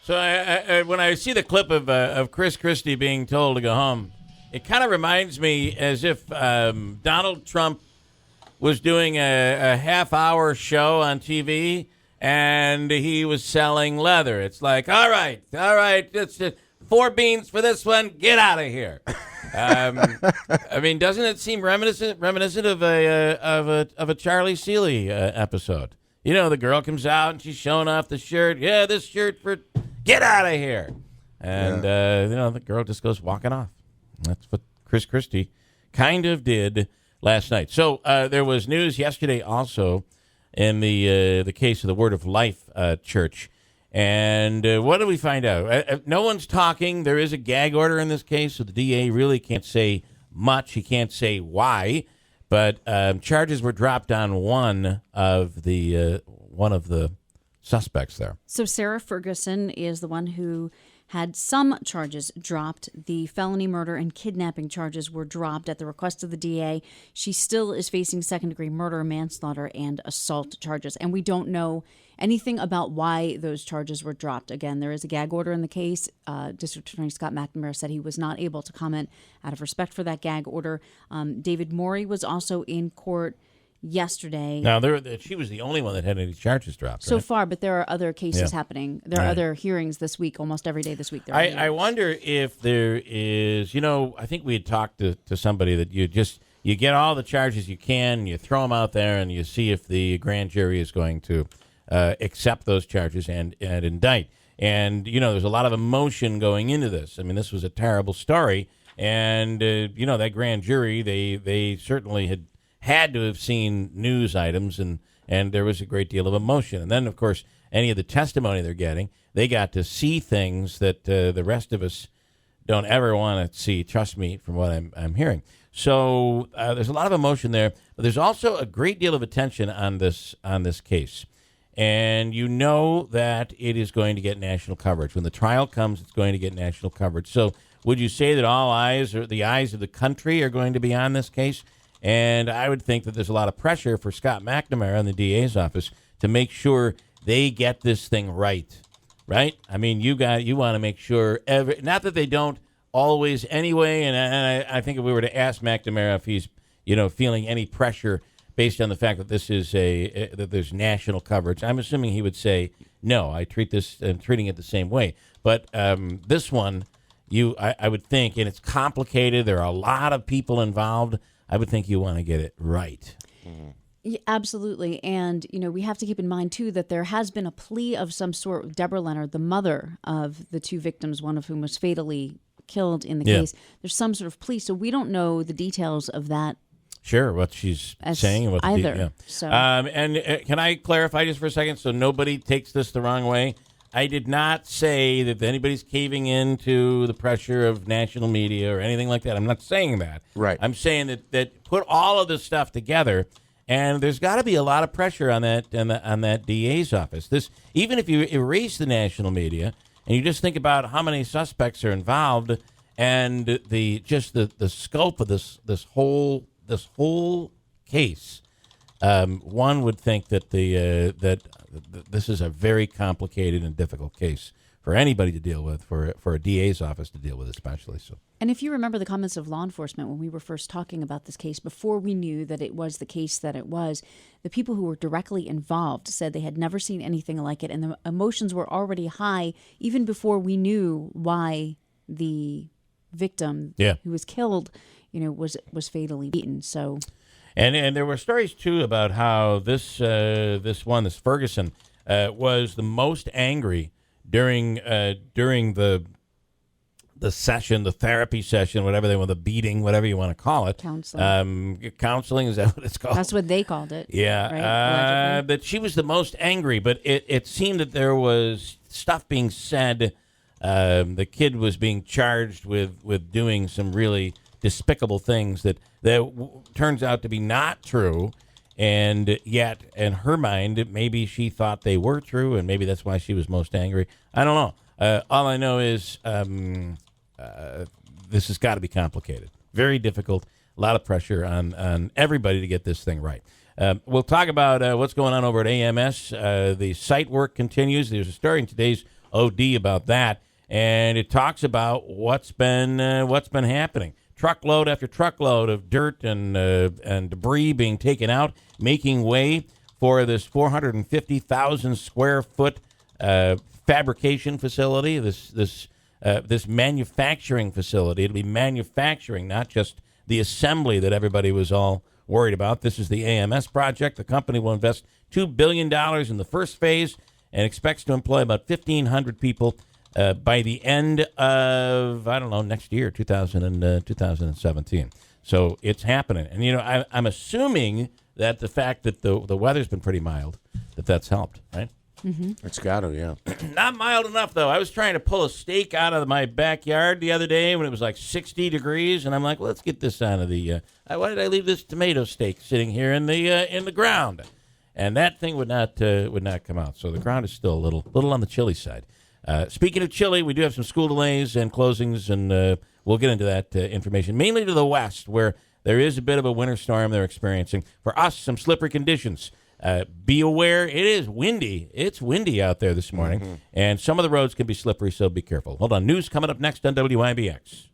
So when I see the clip of Chris Christie being told to go home, it kind of reminds me as if Donald Trump was doing a half-hour show on TV and he was selling leather. It's like, all right, it's just 4 beans for this one. Get out of here. I mean, doesn't it seem reminiscent of a Charlie Seeley episode? You know, the girl comes out and she's showing off the shirt. Yeah, this shirt for get out of here. And the girl just goes walking off. That's what Chris Christie kind of did last night. So there was news yesterday also in the case of the Word of Life Church. And what did we find out? No one's talking. There is a gag order in this case, so the DA really can't say much. He can't say why. But charges were dropped on one of the suspects there. So Sarah Ferguson is the one who had some charges dropped. The felony murder and kidnapping charges were dropped at the request of the DA. She still is facing second-degree murder, manslaughter, and assault charges. And we don't know anything about why those charges were dropped. Again, there is a gag order in the case. District Attorney Scott McNamara said he was not able to comment out of respect for that gag order. David Morey was also in court yesterday. Now, she was the only one that had any charges dropped, so right? far, but there are other cases happening. There are other hearings this week, almost every day this week. I wonder if there is, I think we had talked to somebody that you get all the charges you can, you throw them out there, and you see if the grand jury is going to accept those charges and indict. And, there's a lot of emotion going into this. I mean, this was a terrible story. And, that grand jury, they certainly had to have seen news items, and there was a great deal of emotion. And then, of course, any of the testimony they're getting, they got to see things that the rest of us don't ever want to see, trust me, from what I'm hearing. So there's a lot of emotion there, but there's also a great deal of attention on this case. And you know that it is going to get national coverage. When the trial comes, it's going to get national coverage. So would you say that all eyes, or the eyes of the country, are going to be on this case? And I would think that there's a lot of pressure for Scott McNamara and the DA's office to make sure they get this thing right? I mean, you want to make sure not that they don't always anyway. And I think if we were to ask McNamara if he's feeling any pressure based on the fact that this is that there's national coverage, I'm assuming he would say no. I'm treating it the same way. But this one, I would think, and it's complicated. There are a lot of people involved. I would think you want to get it right. Mm-hmm. Yeah, absolutely. And, we have to keep in mind, too, that there has been a plea of some sort. Deborah Leonard, the mother of the 2 victims, one of whom was fatally killed in the case, there's some sort of plea. So we don't know the details of that. Sure, what she's saying. And what either. So. And can I clarify just for a second so nobody takes this the wrong way? I did not say that anybody's caving into the pressure of national media or anything like that. I'm not saying that. Right. I'm saying that put all of this stuff together, and there's got to be a lot of pressure on that DA's office. This, even if you erase the national media and you just think about how many suspects are involved and the scope of this whole case, one would think that that this is a very complicated and difficult case for anybody to deal with, for a DA's office to deal with especially. So. And if you remember the comments of law enforcement when we were first talking about this case, before we knew that it was the case that it was, the people who were directly involved said they had never seen anything like it, and the emotions were already high even before we knew why the victim who was killed, was fatally beaten. So. And there were stories, too, about how this Ferguson, was the most angry during the session, the therapy session, whatever they want, the beating, whatever you want to call it. Counseling. Counseling, is that what it's called? That's what they called it. Yeah. Right? That she was the most angry, but it seemed that there was stuff being said. The kid was being charged with doing some really despicable things that turns out to be not true, and yet in her mind maybe she thought they were true, and maybe that's why she was most angry. I don't know. All I know is this has got to be complicated, very difficult, a lot of pressure on everybody to get this thing right. We'll talk about what's going on over at AMS. The site work continues. There's a story in today's OD about that. And it talks about what's been happening. Truckload after truckload of dirt and debris being taken out, making way for this 450,000 square foot fabrication facility. This manufacturing facility. It'll be manufacturing, not just the assembly that everybody was all worried about. This is the AMS project. The company will invest $2 billion in the first phase and expects to employ about 1,500 people by the end of, next year, 2017. So it's happening. And, I'm assuming that the fact that the weather's been pretty mild, that's helped, right? Mm-hmm. It's got to, yeah. Not mild enough, though. I was trying to pull a steak out of my backyard the other day when it was like 60 degrees, and I'm like, well, let's get this out of the. Why did I leave this tomato steak sitting here in the ground? And that thing would not come out. So the ground is still a little on the chilly side. Speaking of chilly, we do have some school delays and closings, and we'll get into that information, mainly to the west, where there is a bit of a winter storm they're experiencing. For us, some slippery conditions. Be aware, it is windy. It's windy out there this morning, and some of the roads can be slippery, so be careful. Hold on. News coming up next on WIBX.